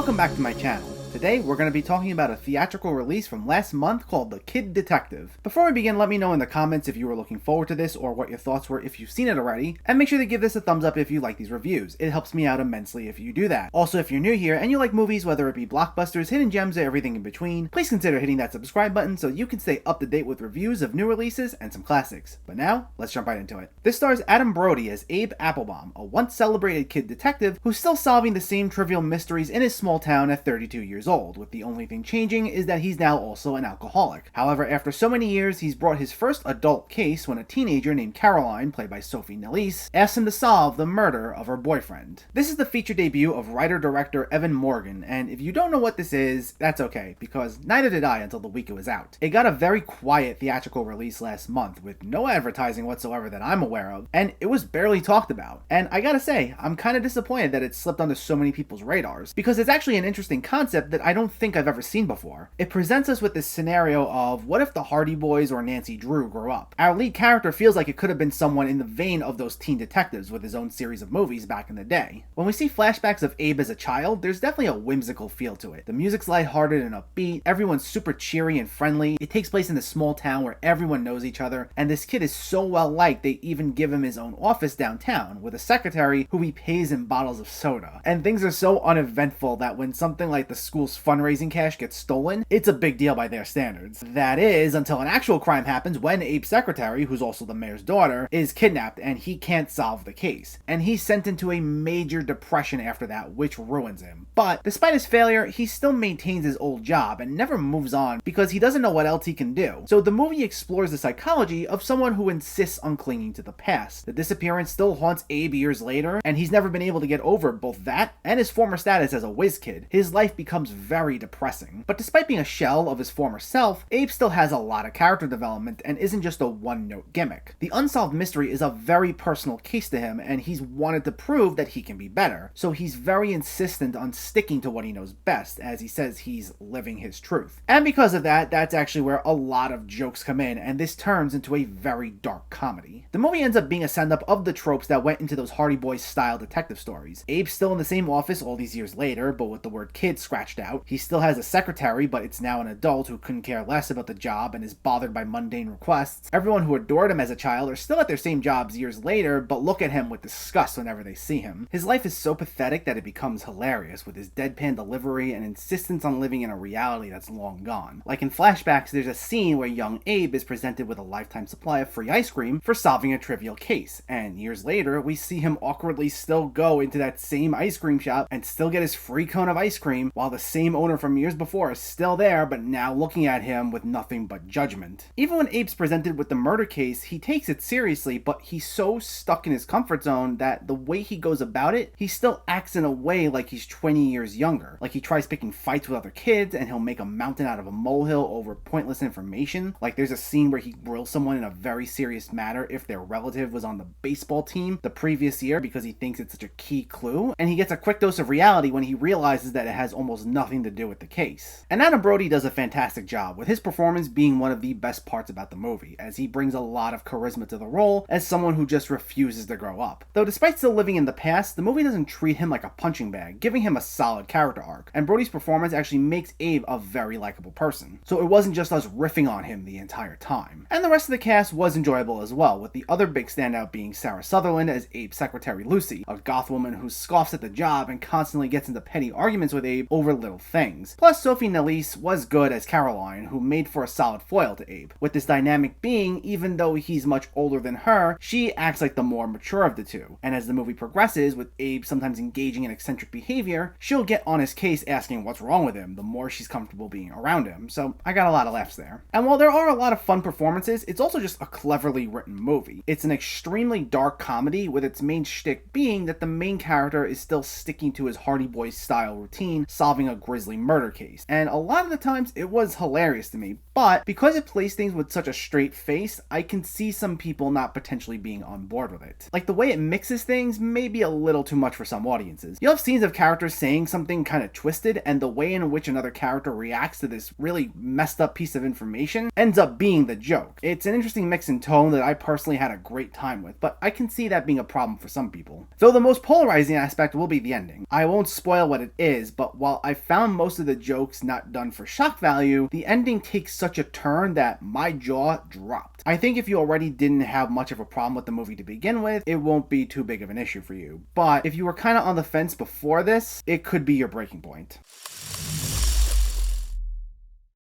Welcome back to my channel. Today, we're going to be talking about a theatrical release from last month called The Kid Detective. Before we begin, let me know in the comments if you were looking forward to this or what your thoughts were if you've seen it already, and make sure to give this a thumbs up if you like these reviews. It helps me out immensely if you do that. Also, if you're new here and you like movies, whether it be blockbusters, hidden gems, or everything in between, please consider hitting that subscribe button so you can stay up to date with reviews of new releases and some classics. But now, let's jump right into it. This stars Adam Brody as Abe Applebaum, a once celebrated kid detective who's still solving the same trivial mysteries in his small town at 32 years old, with the only thing changing is that he's now also an alcoholic. However, after so many years, he's brought his first adult case when a teenager named Caroline, played by Sophie Nelisse, asks him to solve the murder of her boyfriend. This is the feature debut of writer-director Evan Morgan, and if you don't know what this is, that's okay, because neither did I until the week it was out. It got a very quiet theatrical release last month, with no advertising whatsoever that I'm aware of, and it was barely talked about. And I gotta say, I'm kinda disappointed that it slipped under so many people's radars, because it's actually an interesting concept that I don't think I've ever seen before. It presents us with this scenario of what if the Hardy Boys or Nancy Drew grew up? Our lead character feels like it could have been someone in the vein of those teen detectives with his own series of movies back in the day. When we see flashbacks of Abe as a child, there's definitely a whimsical feel to it. The music's lighthearted and upbeat, everyone's super cheery and friendly. It takes place in a small town where everyone knows each other, and this kid is so well liked they even give him his own office downtown with a secretary who he pays in bottles of soda. And things are so uneventful that when something like the school's fundraising cash gets stolen, it's a big deal by their standards. That is, until an actual crime happens when Abe's secretary, who's also the mayor's daughter, is kidnapped and he can't solve the case. And he's sent into a major depression after that, which ruins him. But despite his failure, he still maintains his old job and never moves on because he doesn't know what else he can do. So the movie explores the psychology of someone who insists on clinging to the past. The disappearance still haunts Abe years later, and he's never been able to get over both that and his former status as a whiz kid. His life becomes very depressing. But despite being a shell of his former self, Abe still has a lot of character development and isn't just a one-note gimmick. The unsolved mystery is a very personal case to him, and he's wanted to prove that he can be better. So he's very insistent on sticking to what he knows best, as he says he's living his truth. And because of that, that's actually where a lot of jokes come in, and this turns into a very dark comedy. The movie ends up being a send-up of the tropes that went into those Hardy Boys style detective stories. Abe's still in the same office all these years later, but with the word kid scratched out. He still has a secretary, but it's now an adult who couldn't care less about the job and is bothered by mundane requests. Everyone who adored him as a child are still at their same jobs years later, but look at him with disgust whenever they see him. His life is so pathetic that it becomes hilarious, with his deadpan delivery and insistence on living in a reality that's long gone. Like in flashbacks, there's a scene where young Abe is presented with a lifetime supply of free ice cream for solving a trivial case, and years later, we see him awkwardly still go into that same ice cream shop and still get his free cone of ice cream, while the same owner from years before is still there, but now looking at him with nothing but judgment. Even when Abe's presented with the murder case, he takes it seriously, but he's so stuck in his comfort zone that the way he goes about it, he still acts in a way like he's 20 years younger. Like he tries picking fights with other kids, and he'll make a mountain out of a molehill over pointless information. Like there's a scene where he grills someone in a very serious matter if their relative was on the baseball team the previous year because he thinks it's such a key clue, and he gets a quick dose of reality when he realizes that it has almost nothing to do with the case. And Adam Brody does a fantastic job, with his performance being one of the best parts about the movie, as he brings a lot of charisma to the role as someone who just refuses to grow up. Though despite still living in the past, the movie doesn't treat him like a punching bag, giving him a solid character arc, and Brody's performance actually makes Abe a very likable person. So it wasn't just us riffing on him the entire time. And the rest of the cast was enjoyable as well, with the other big standout being Sarah Sutherland as Abe's secretary Lucy, a goth woman who scoffs at the job and constantly gets into petty arguments with Abe over little things. Plus, Sophie Nelisse was good as Caroline, who made for a solid foil to Abe, with this dynamic being, even though he's much older than her, she acts like the more mature of the two. And as the movie progresses, with Abe sometimes engaging in eccentric behavior, she'll get on his case asking what's wrong with him the more she's comfortable being around him, so I got a lot of laughs there. And while there are a lot of fun performances, it's also just a cleverly written movie. It's an extremely dark comedy, with its main shtick being that the main character is still sticking to his Hardy Boys style routine, solving a grisly murder case. And a lot of the times it was hilarious to me, but because it plays things with such a straight face, I can see some people not potentially being on board with it. Like, the way it mixes things may be a little too much for some audiences. You'll have scenes of characters saying something kind of twisted, and the way in which another character reacts to this really messed up piece of information ends up being the joke. It's an interesting mix in tone that I personally had a great time with, but I can see that being a problem for some people. Though the most polarizing aspect will be the ending. I won't spoil what it is, but while I found most of the jokes not done for shock value, the ending takes such a turn that my jaw dropped. I think if you already didn't have much of a problem with the movie to begin with, it won't be too big of an issue for you. But if you were kind of on the fence before this, it could be your breaking point.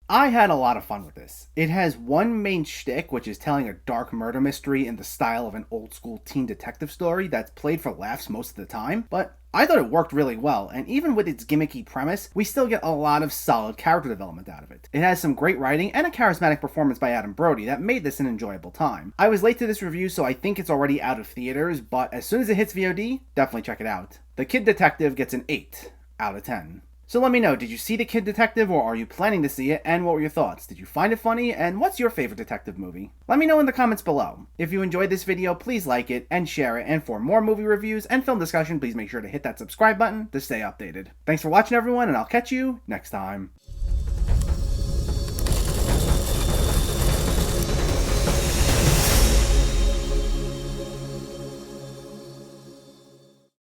I had a lot of fun with this. It has one main shtick, which is telling a dark murder mystery in the style of an old school teen detective story that's played for laughs most of the time, but I thought it worked really well, and even with its gimmicky premise, we still get a lot of solid character development out of it. It has some great writing and a charismatic performance by Adam Brody that made this an enjoyable time. I was late to this review, so I think it's already out of theaters, but as soon as it hits VOD, definitely check it out. The Kid Detective gets an 8 out of 10. So let me know, did you see The Kid Detective, or are you planning to see it, and what were your thoughts? Did you find it funny, and what's your favorite detective movie? Let me know in the comments below. If you enjoyed this video, please like it and share it, and for more movie reviews and film discussion, please make sure to hit that subscribe button to stay updated. Thanks for watching, everyone, and I'll catch you next time.